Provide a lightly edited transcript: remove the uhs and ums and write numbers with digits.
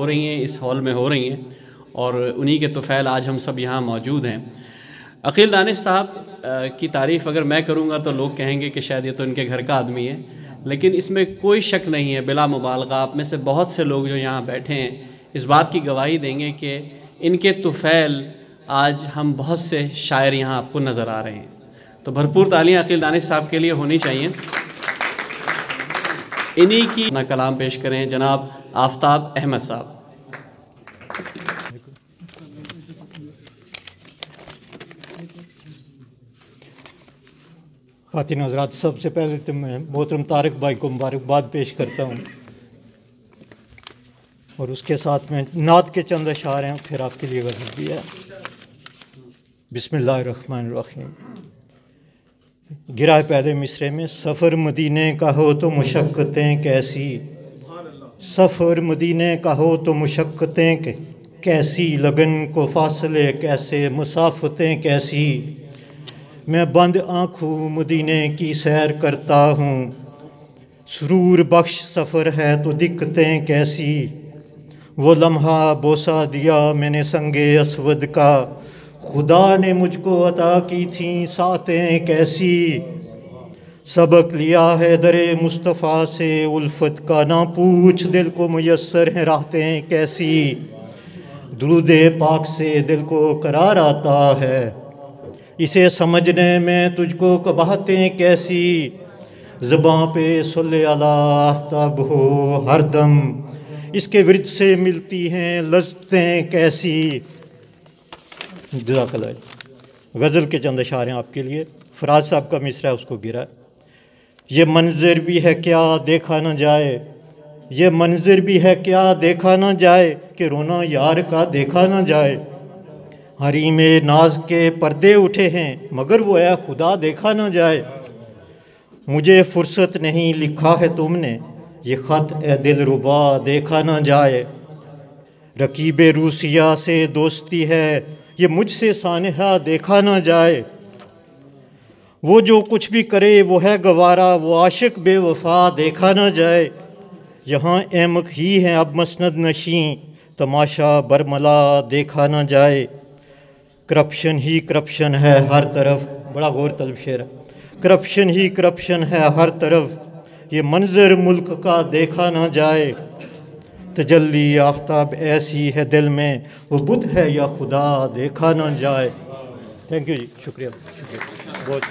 ہو رہی ہیں اس ہال میں ہو رہی ہیں، اور انہی کے طفیل آج ہم سب یہاں موجود ہیں۔ عقیل دانش صاحب کی تعریف اگر میں کروں گا تو لوگ کہیں گے کہ شاید یہ تو ان کے گھر کا آدمی ہے، لیکن اس میں کوئی شک نہیں ہے، بلا مبالغہ آپ میں سے بہت سے لوگ جو یہاں بیٹھے ہیں اس بات کی گواہی دیں گے کہ ان کے طفیل آج ہم بہت سے شاعر یہاں آپ کو نظر آ رہے ہیں۔ تو بھرپور تالیاں عقیل دانش صاحب کے لیے ہونی چاہیے۔ انہی کی اپنا کلام پیش کریں جناب آفتاب احمد صاحب۔ خواتین حضرات، سب سے پہلے تو میں محترم طارق بھائی کو مبارکباد پیش کرتا ہوں، اور اس کے ساتھ میں نعت کے چند اشعار ہیں، پھر آپ کے لیے غزل بھی ہے۔ بسم اللہ الرحمن الرحیم۔ گرا ہے پہلے مصرے میں، سفر مدینے کا ہو تو مشقتیں کیسی، سفر مدینے کا ہو تو مشقتیں کیسی، لگن کو فاصلے کیسے، مسافتیں کیسی، میں بند آنکھوں مدینے کی سیر کرتا ہوں، سرور بخش سفر ہے تو دقتیں کیسی، وہ لمحہ بوسہ دیا میں نے سنگ اسود کا، خدا نے مجھ کو عطا کی تھیں ساتیں کیسی، سبق لیا ہے در مصطفیٰ سے الفت کا، نہ پوچھ دل کو میسر ہیں راحتیں کیسی، درود پاک سے دل کو قرار آتا ہے، اسے سمجھنے میں تجھ کو قباحتیں کیسی، زباں پہ صلی اللہ آفتاب ہو ہر دم، اس کے ورد سے ملتی ہیں لذتیں کیسی۔ جزاک اللہ۔ غزل کے چند اشعار ہیں آپ کے لیے۔ فراز صاحب کا مصرع ہے، اس کو گرا۔ یہ منظر بھی ہے کیا دیکھا نہ جائے، یہ منظر بھی ہے کیا دیکھا نہ جائے، کہ رونا یار کا دیکھا نہ جائے، حریم ناز کے پردے اٹھے ہیں مگر وہ اے خدا دیکھا نہ جائے، مجھے فرصت نہیں لکھا ہے تم نے یہ خط اے دل ربا دیکھا نہ جائے، رقیب روسیہ سے دوستی ہے یہ مجھ سے سانحہ دیکھا نہ جائے، وہ جو کچھ بھی کرے وہ ہے گوارا، وہ عاشق بے وفا دیکھا نہ جائے، یہاں احمق ہی ہیں اب مسند نشیں تماشا برملا دیکھا نہ جائے، کرپشن ہی کرپشن ہے ہر طرف، بڑا غور طلب شعر ہے، کرپشن ہی کرپشن ہے ہر طرف، یہ منظر ملک کا دیکھا نہ جائے، تجلی آفتاب ایسی ہے دل میں وہ بت ہے یا خدا دیکھا نہ جائے۔ تھینک یو جی، شکریہ شکریہ بہت۔